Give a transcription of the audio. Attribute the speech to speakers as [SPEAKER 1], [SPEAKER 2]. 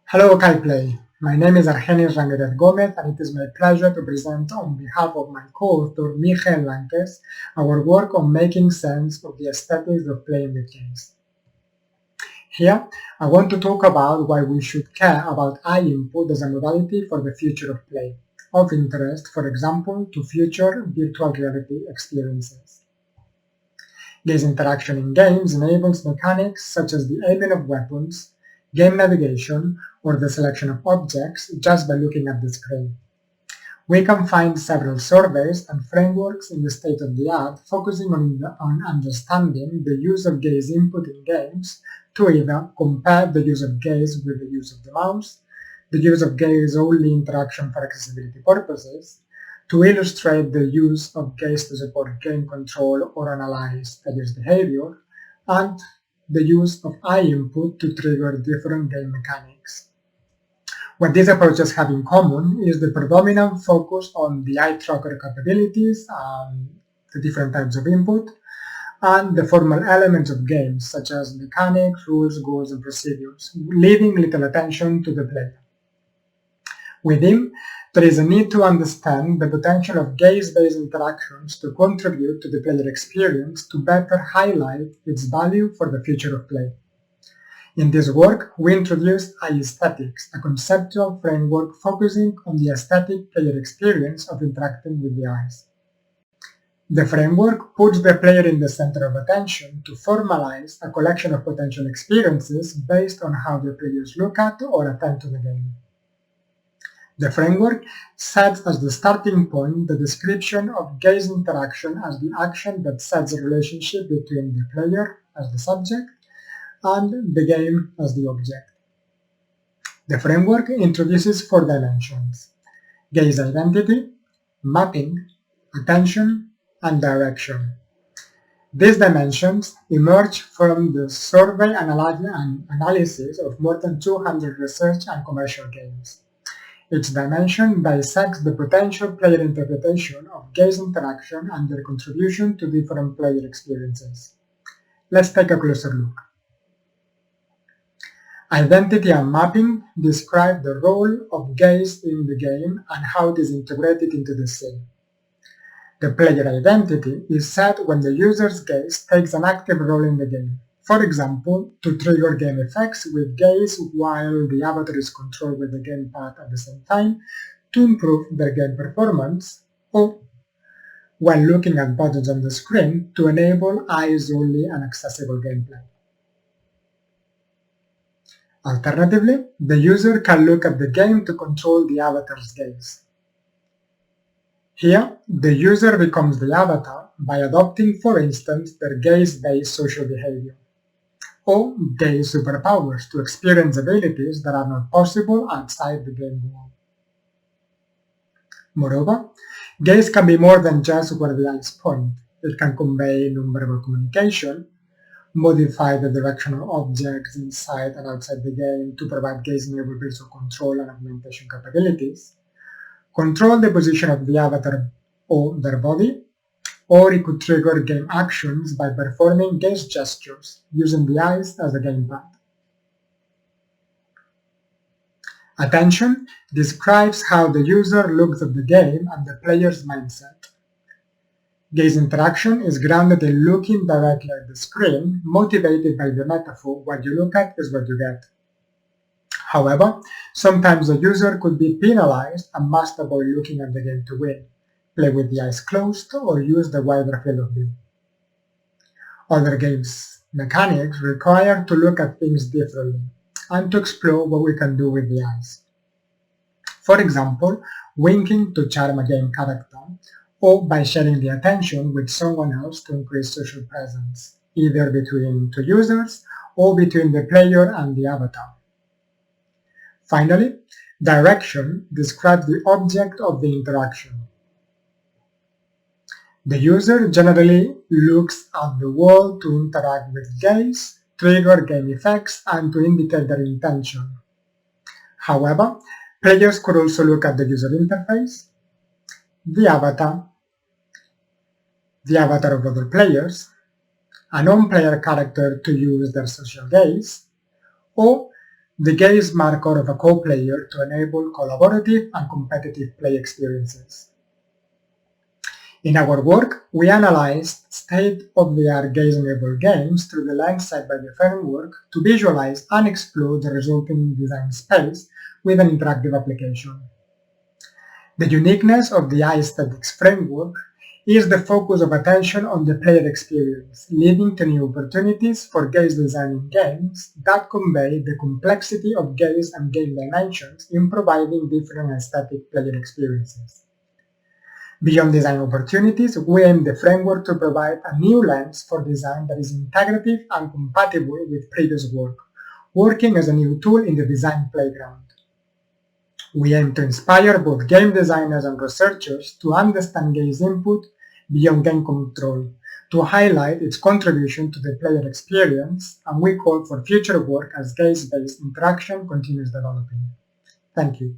[SPEAKER 1] Hello KaiPlay, my name is Argenis Ramirez and it is my pleasure to present on behalf of my co-author Michael Lankes our work on making sense of the aesthetics of playing with games. Here, I want to talk about why we should care about eye input as a modality for the future of play, of interest, for example, to future virtual reality experiences. Gaze interaction in games enables mechanics such as the aiming of weapons, game navigation, or the selection of objects just by looking at the screen. We can find several surveys and frameworks in the state-of-the-art focusing on understanding the use of gaze input in games to either compare the use of gaze with the use of the mouse, the use of gaze-only interaction for accessibility purposes, to illustrate the use of gaze to support game control or analyze players' behavior, and the use of eye input to trigger different game mechanics. What these approaches have in common is the predominant focus on the eye tracker capabilities and the different types of input, and the formal elements of games such as mechanics, rules, goals, and procedures, leaving little attention to the player. Within, there is a need to understand the potential of gaze-based interactions to contribute to the player experience to better highlight its value for the future of play. In this work, we introduced Eyesthetics, a conceptual framework focusing on the aesthetic player experience of interacting with the eyes. The framework puts the player in the center of attention to formalize a collection of potential experiences based on how the players look at or attend to the game. The framework sets as the starting point the description of gaze interaction as the action that sets a relationship between the player as the subject and the game as the object. The framework introduces 4 dimensions: gaze identity, mapping, attention, and direction. These dimensions emerge from the survey and analysis of more than 200 research and commercial games. Each dimension dissects the potential player interpretation of gaze interaction and their contribution to different player experiences. Let's take a closer look. Identity and mapping describe the role of gaze in the game and how it is integrated into the scene. The player identity is set when the user's gaze takes an active role in the game. For example, to trigger game effects with gaze while the avatar is controlled with the gamepad at the same time to improve their game performance, or while looking at buttons on the screen to enable eyes-only and accessible gameplay. Alternatively, the user can look at the game to control the avatar's gaze. Here, the user becomes the avatar by adopting, for instance, their gaze-based social behavior, or gaze superpowers to experience abilities that are not possible outside the game world. Moreover, gaze can be more than just where the eyes point. It can convey nonverbal communication, modify the direction of objects inside and outside the game to provide gaze-enabled visual control and augmentation capabilities, control the position of the avatar or their body, or it could trigger game actions by performing gaze gestures, using the eyes as a gamepad. Attention describes how the user looks at the game and the player's mindset. Gaze interaction is grounded in looking directly at the screen, motivated by the metaphor what you look at is what you get. However, sometimes the user could be penalized and must avoid looking at the game to win, play with the eyes closed, or use the wider field of view. Other games mechanics require to look at things differently and to explore what we can do with the eyes. For example, winking to charm a game character, or by sharing the attention with someone else to increase social presence, either between two users or between the player and the avatar. Finally, direction describes the object of the interaction. The user generally looks at the world to interact with gaze, trigger game effects, and to indicate their intention. However, players could also look at the user interface, the avatar of other players, a non-player character to use their social gaze, or the gaze marker of a co-player to enable collaborative and competitive play experiences. In our work, we analyzed state-of-the-art gaze-enabled games through the Lankes side-by-side framework to visualize and explore the resulting design space with an interactive application. The uniqueness of the Eyesthetics framework is the focus of attention on the player experience, leading to new opportunities for gaze design in games that convey the complexity of gaze and game dimensions in providing different aesthetic player experiences. Beyond design opportunities, we aim the framework to provide a new lens for design that is integrative and compatible with previous work, working as a new tool in the design playground. We aim to inspire both game designers and researchers to understand gaze input beyond game control, to highlight its contribution to the player experience, and we call for future work as gaze-based interaction continues developing. Thank you.